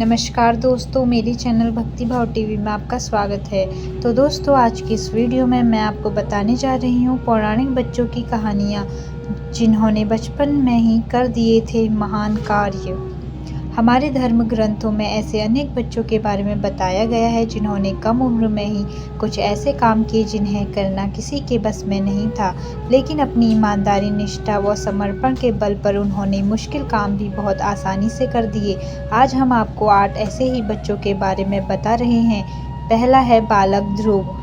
नमस्कार दोस्तों, मेरे चैनल भक्ति भाव टीवी में आपका स्वागत है। तो दोस्तों, आज की इस वीडियो में मैं आपको बताने जा रही हूँ पौराणिक बच्चों की कहानियाँ, जिन्होंने बचपन में ही कर दिए थे महान कार्य। हमारे धर्म ग्रंथों में ऐसे अनेक बच्चों के बारे में बताया गया है जिन्होंने कम उम्र में ही कुछ ऐसे काम किए जिन्हें करना किसी के बस में नहीं था, लेकिन अपनी ईमानदारी, निष्ठा व समर्पण के बल पर उन्होंने मुश्किल काम भी बहुत आसानी से कर दिए। आज हम आपको 8 ऐसे ही बच्चों के बारे में बता रहे हैं। पहला है बालक ध्रुव।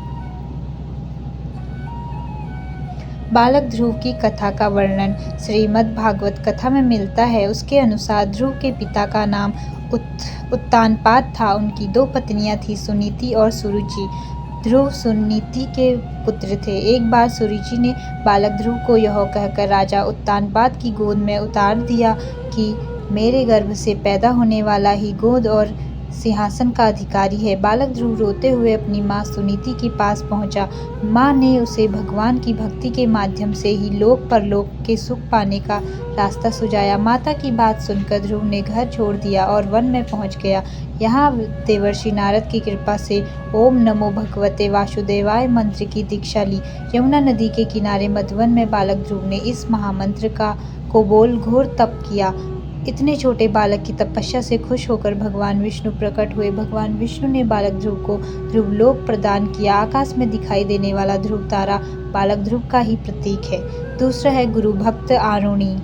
बालक ध्रुव की कथा का वर्णन श्रीमद् भागवत कथा में मिलता है। उसके अनुसार ध्रुव के पिता का नाम उत्तानपाद था। उनकी 2 पत्नियां थीं, सुनीति और सुरुचि। ध्रुव सुनीति के पुत्र थे। एक बार सुरुचि ने बालक ध्रुव को यह कहकर राजा उत्तानपाद की गोद में उतार दिया कि मेरे गर्भ से पैदा होने वाला ही गोद और सिंहासन का अधिकारी है। बालक ध्रुव रोते हुए अपनी माँ सुनीति के पास पहुंचा। माँ ने उसे भगवान की भक्ति के माध्यम से ही लोक परलोक के सुख पाने का रास्ता सुझाया। माता की बात सुनकर ध्रुव ने घर छोड़ दिया और वन में पहुंच गया। यहाँ देवर्षि नारद की कृपा से ओम नमो भगवते वासुदेवाय मंत्र की दीक्षा ली। यमुना नदी के किनारे मधुवन में बालक ध्रुव ने इस महामंत्र को बोल घोर तप किया। इतने छोटे बालक की तपस्या से खुश होकर भगवान विष्णु प्रकट हुए। भगवान विष्णु ने बालक ध्रुव को ध्रुवलोक प्रदान किया। आकाश में दिखाई देने वाला ध्रुव तारा बालक ध्रुव का ही प्रतीक है। दूसरा है गुरु भक्त आरुणि।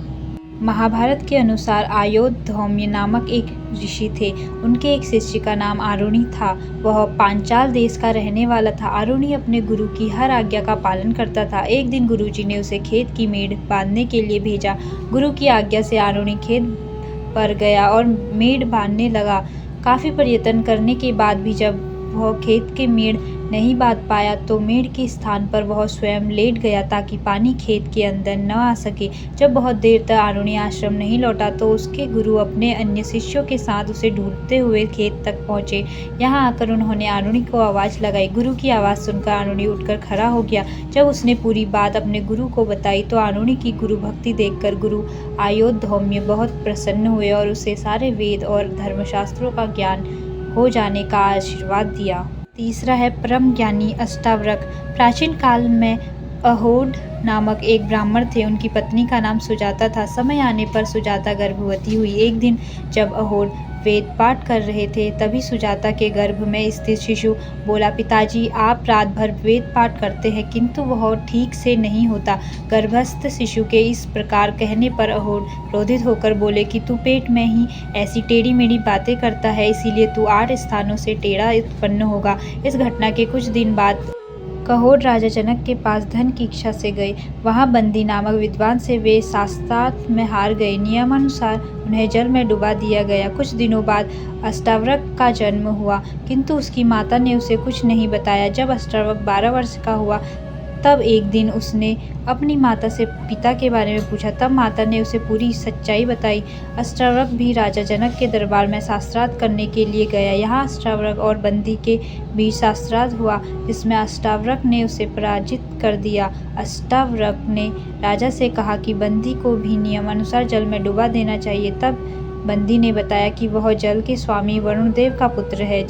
महाभारत के अनुसार आयोधौम्य नामक एक ऋषि थे। उनके एक शिष्य का नाम आरुणि था। वह पांचाल देश का रहने वाला था। आरुणि अपने गुरु की हर आज्ञा का पालन करता था। एक दिन गुरुजी ने उसे खेत की मेड़ बांधने के लिए भेजा। गुरु की आज्ञा से आरुणि खेत पर गया और मेड़ बांधने लगा। काफी प्रयत्न करने के बाद भी जब वह खेत के मेड़ नहीं बांध पाया तो मेड़ के स्थान पर वह स्वयं लेट गया ताकि पानी खेत के अंदर न आ सके। जब बहुत देर तक आरुणि आश्रम नहीं लौटा तो उसके गुरु अपने अन्य शिष्यों के साथ उसे ढूंढते हुए खेत तक पहुंचे। यहाँ आकर उन्होंने आरुणि को आवाज लगाई। गुरु की आवाज सुनकर आरुणि उठकर खड़ा हो गया। जब उसने पूरी बात अपने गुरु को बताई तो आरुणि की गुरु भक्ति देखकर गुरु आयोधौम्य बहुत प्रसन्न हुए और उसे सारे वेद और धर्मशास्त्रों का ज्ञान हो जाने का आशीर्वाद दिया। तीसरा है परम ज्ञानी अष्टावक्र। प्राचीन काल में अहोड नामक एक ब्राह्मण थे। उनकी पत्नी का नाम सुजाता था। समय आने पर सुजाता गर्भवती हुई। एक दिन जब अहोड वेद पाठ कर रहे थे तभी सुजाता के गर्भ में स्थित शिशु बोला, पिताजी आप रात भर वेद पाठ करते हैं किंतु वह ठीक से नहीं होता। गर्भस्थ शिशु के इस प्रकार कहने पर अहोड क्रोधित होकर बोले कि तू पेट में ही ऐसी टेढ़ी मेढ़ी बातें करता है, इसीलिए तू 8 स्थानों से टेढ़ा उत्पन्न होगा। इस घटना के कुछ दिन बाद कहोड राजा जनक के पास धन की इच्छा से गए। वहां बंदी नामक विद्वान से वे शास्त्रार्थ में हार गए। नियमानुसार उन्हें जल में डुबा दिया गया। कुछ दिनों बाद अष्टावक्र का जन्म हुआ किंतु उसकी माता ने उसे कुछ नहीं बताया। जब अष्टावक्र 12 वर्ष का हुआ तब एक दिन उसने अपनी माता से पिता के बारे में पूछा। तब माता ने उसे पूरी सच्चाई बताई। अष्टावक्र भी राजा जनक के दरबार में शास्त्रार्थ करने के लिए गया। यहाँ अष्टावक्र और बंदी के बीच शास्त्रार्थ हुआ जिसमें अष्टावक्र ने उसे पराजित कर दिया। अष्टावक्र ने राजा से कहा कि बंदी को भी नियमानुसार जल में डुबा देना चाहिए। तब बंदी ने बताया कि वह जल के स्वामी वरुण देव का पुत्र है।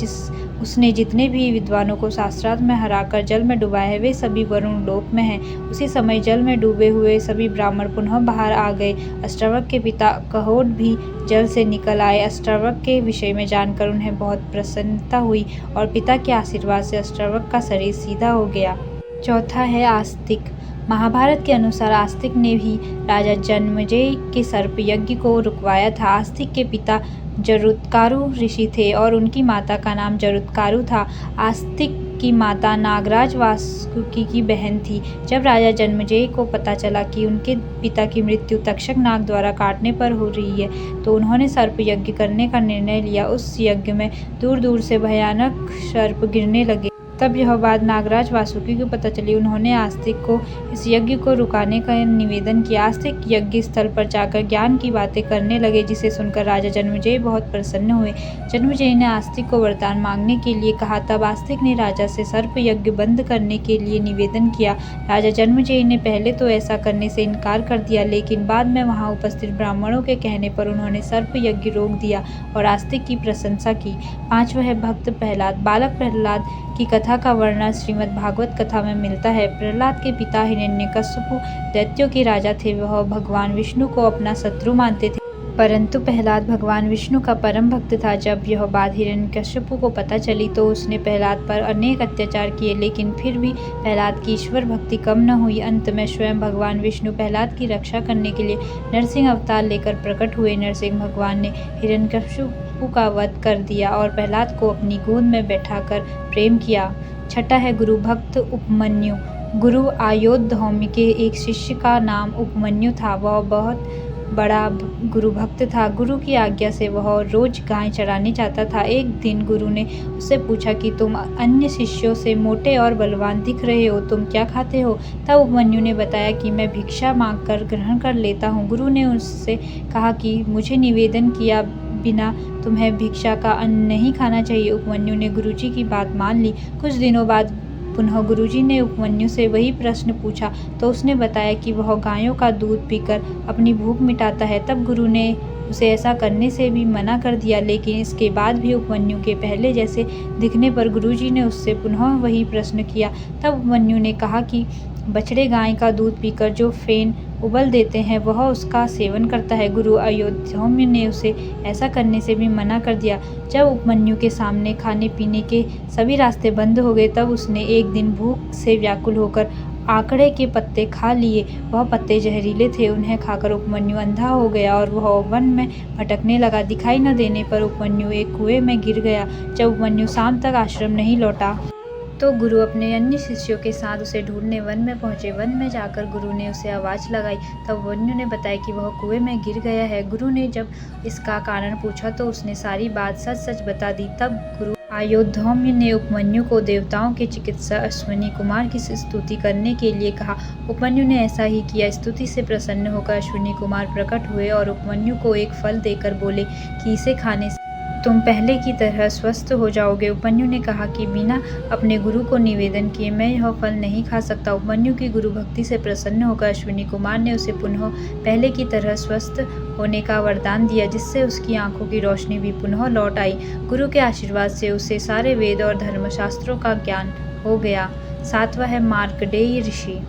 उसने जितने भी विद्वानों को शास्त्रार्थ में हराकर जल में डुबाया है वे सभी वरुण लोक में हैं। उसी समय जल में डूबे हुए सभी ब्राह्मण पुनः बाहर आ गए। अष्टावक्र के पिता कहोड भी जल से निकल आए। अष्टावक्र के विषय में जानकर उन्हें बहुत प्रसन्नता हुई और पिता के आशीर्वाद से अष्टावक्र का शरीर सीधा हो गया। चौथा है आस्तिक। महाभारत के अनुसार आस्तिक ने भी राजा जन्मेजय के सर्प यज्ञ को रुकवाया था। आस्तिक के पिता जरुत्कारु ऋषि थे और उनकी माता का नाम जरुत्कारु था। आस्तिक की माता नागराज वासुकी की बहन थी। जब राजा जन्मेजय को पता चला कि उनके पिता की मृत्यु तक्षक नाग द्वारा काटने पर हो रही है तो उन्होंने सर्प यज्ञ करने का निर्णय लिया। उस यज्ञ में दूर दूर से भयानक सर्प गिरने लगे। तब यह बात नागराज वासुकी को पता चली। उन्होंने आस्तिक को इस यज्ञ को रुकाने का निवेदन किया। आस्तिक यज्ञ स्थल पर जाकर ज्ञान की बातें करने लगे, जिसे सुनकर राजा जन्मेजय बहुत प्रसन्न हुए। जन्मेजय ने आस्तिक को वरदान मांगने के लिए कहा। तब आस्तिक ने राजा से सर्प यज्ञ बंद करने के लिए निवेदन किया। राजा जन्मेजय ने पहले तो ऐसा करने से इनकार कर दिया, लेकिन बाद में वहां उपस्थित ब्राह्मणों के कहने पर उन्होंने सर्प यज्ञ रोक दिया और आस्तिक की प्रशंसा की। 5वां है भक्त प्रहलाद। बालक प्रहलाद की कथा का वर्णन श्रीमद् भागवत कथा में मिलता है। प्रहलाद के पिता हिरण्यकशिपु दैत्यों के राजा थे। वह भगवान विष्णु को अपना शत्रु मानते थे, परंतु प्रहलाद भगवान विष्णु का परम भक्त था। जब यह बात हिरण्यकशिपु को पता चली तो उसने प्रहलाद पर अनेक अत्याचार किए, लेकिन फिर भी प्रहलाद की ईश्वर भक्ति कम न हुई। अंत में स्वयं भगवान विष्णु प्रहलाद की रक्षा करने के लिए नरसिंह अवतार लेकर प्रकट हुए। नरसिंह भगवान ने हिरण्यकशिपु का वध कर दिया और प्रहलाद को अपनी गोद में बैठाकर प्रेम किया। 6 है गुरु भक्त उपमन्यु। गुरु आयोधौम्य के एक शिष्य का नाम उपमन्यु था। वह बहुत बड़ा गुरु भक्त था। गुरु की आज्ञा से वह रोज गाय चराने जाता था। एक दिन गुरु ने उससे पूछा कि तुम अन्य शिष्यों से मोटे और बलवान दिख रहे हो, तुम क्या खाते हो? तब उपमन्यु ने बताया कि मैं भिक्षा मांगकर ग्रहण कर लेता हूँ। गुरु ने उससे कहा कि मुझे निवेदन किया बिना तुम्हें भिक्षा का अन्न नहीं खाना चाहिए। उपमन्यु ने गुरुजी की बात मान ली। कुछ दिनों बाद पुनः गुरुजी ने उपमन्यु से वही प्रश्न पूछा तो उसने बताया कि वह गायों का दूध पीकर अपनी भूख मिटाता है। तब गुरु ने उसे ऐसा करने से भी मना कर दिया, लेकिन इसके बाद भी उपमन्यु के पहले जैसे दिखने पर गुरुजी ने उससे पुनः वही प्रश्न किया। तब उपमन्यु ने कहा कि बछड़े गाय का दूध पीकर जो फेन उबल देते हैं वह उसका सेवन करता है। गुरु आयोधौम्य ने उसे ऐसा करने से भी मना कर दिया। जब उपमन्यु के सामने खाने पीने के सभी रास्ते बंद हो गए तब उसने एक दिन भूख से व्याकुल होकर आकड़े के पत्ते खा लिए। वह पत्ते जहरीले थे। उन्हें खाकर उपमन्यु अंधा हो गया और वह वन में भटकने लगा। दिखाई न देने पर उपमन्यु एक कुएं में गिर गया। जब उपमन्यु शाम तक आश्रम नहीं लौटा तो गुरु अपने अन्य शिष्यों के साथ उसे ढूंढने वन में पहुंचे। वन में जाकर गुरु ने उसे आवाज लगाई। तब उपमन्यु ने बताया कि वह कुएं में गिर गया है। गुरु ने जब इसका कारण पूछा तो उसने सारी बात सच सच बता दी। तब गुरु आयोधौम्य ने उपमन्यु को देवताओं के चिकित्सक अश्विनी कुमार की स्तुति करने के लिए कहा। उपमन्यु ने ऐसा ही किया। स्तुति से प्रसन्न होकर अश्विनी कुमार प्रकट हुए और उपमन्यु को एक फल देकर बोले कि इसे खाने से तुम पहले की तरह स्वस्थ हो जाओगे। उपमन्यु ने कहा कि बिना अपने गुरु को निवेदन किए मैं यह फल नहीं खा सकता। उपमन्यु की गुरु भक्ति से प्रसन्न होकर अश्विनी कुमार ने उसे पुनः पहले की तरह स्वस्थ होने का वरदान दिया, जिससे उसकी आंखों की रोशनी भी पुनः लौट आई। गुरु के आशीर्वाद से उसे सारे वेद और धर्मशास्त्रों का ज्ञान हो गया। 7वां है मार्कंडेय ऋषि।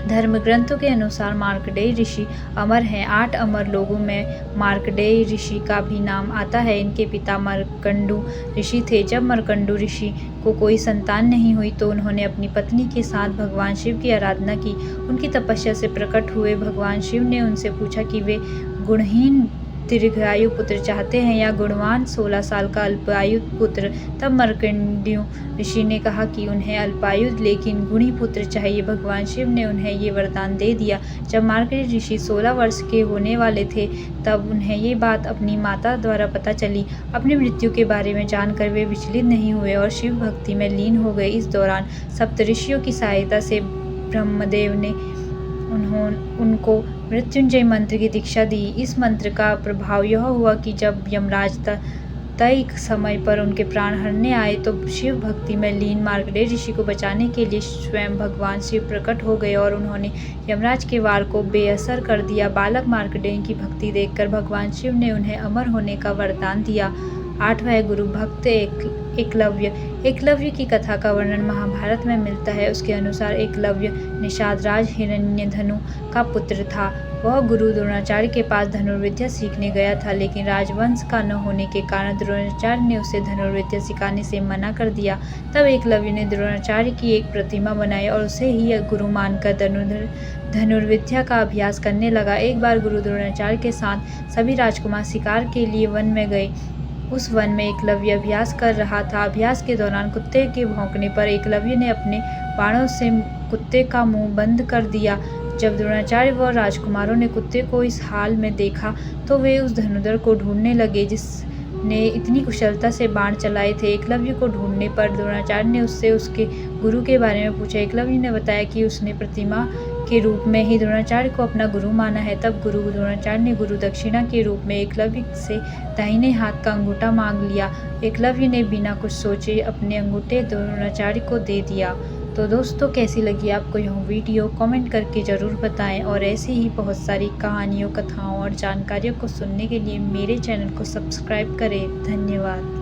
धर्म ग्रंथों के अनुसार मार्कंडेय ऋषि अमर हैं। 8 अमर लोगों में मार्कंडेय ऋषि का भी नाम आता है। इनके पिता मार्कंडू ऋषि थे। जब मार्कंडू ऋषि को कोई संतान नहीं हुई तो उन्होंने अपनी पत्नी के साथ भगवान शिव की आराधना की। उनकी तपस्या से प्रकट हुए भगवान शिव ने उनसे पूछा कि वे गुणहीन दीर्घायु पुत्र चाहते हैं या गुणवान 16 साल का अल्पायु पुत्र। तब मार्कंडेय ऋषि ने कहा कि उन्हें अल्पायु लेकिन गुणी पुत्र चाहिए। भगवान शिव ने उन्हें ये वरदान दे दिया। जब मार्कंडेय ऋषि 16 वर्ष के होने वाले थे तब उन्हें ये बात अपनी माता द्वारा पता चली। अपनी मृत्यु के बारे में जानकर वे विचलित नहीं हुए और शिव भक्ति में लीन हो गए। इस दौरान सप्तऋषियों की सहायता से ब्रह्मदेव ने उनको मृत्युंजय मंत्र की दीक्षा दी। इस मंत्र का प्रभाव यह हुआ कि जब यमराज तय समय पर उनके प्राण हरने आए तो शिव भक्ति में लीन मार्कंडेय ऋषि को बचाने के लिए स्वयं भगवान शिव प्रकट हो गए और उन्होंने यमराज के वार को बेअसर कर दिया। बालक मार्कंडेय की भक्ति देखकर भगवान शिव ने उन्हें अमर होने का वरदान दिया। 8वां है गुरु भक्त एकलव्य। एकलव्य की कथा का वर्णन महाभारत में मिलता है। उसके अनुसार एकलव्य निषाद राज हिरण्यधनु का पुत्र था। वह गुरु द्रोणाचार्य के पास धनुर्विद्या सीखने गया था, लेकिन राजवंश का न होने के कारण द्रोणाचार्य ने उसे धनुर्विद्या सिखाने से मना कर दिया। तब एकलव्य ने द्रोणाचार्य की एक प्रतिमा बनाई और उसे ही गुरु मानकर धनुर्विद्या का अभ्यास करने लगा। एक बार गुरु द्रोणाचार्य के साथ सभी राजकुमार शिकार के लिए वन में गए। उस वन में एकलव्य अभ्यास कर रहा था। अभ्यास के दौरान कुत्ते के भौंकने पर एकलव्य ने अपने बाणों से कुत्ते का मुंह बंद कर दिया। जब द्रोणाचार्य व राजकुमारों ने कुत्ते को इस हाल में देखा तो वे उस धनुर्धर को ढूंढने लगे ने इतनी कुशलता से बाण चलाए थे। एकलव्य को ढूंढने पर द्रोणाचार्य ने उससे उसके गुरु के बारे में पूछा। एकलव्य ने बताया कि उसने प्रतिमा के रूप में ही द्रोणाचार्य को अपना गुरु माना है। तब गुरु द्रोणाचार्य ने गुरु दक्षिणा के रूप में एकलव्य से दाहिने हाथ का अंगूठा मांग लिया। एकलव्य ने बिना कुछ सोचे अपने अंगूठे द्रोणाचार्य को दे दिया। तो दोस्तों, कैसी लगी आपको यह वीडियो कमेंट करके ज़रूर बताएं और ऐसी ही बहुत सारी कहानियों, कथाओं और जानकारियों को सुनने के लिए मेरे चैनल को सब्सक्राइब करें। धन्यवाद।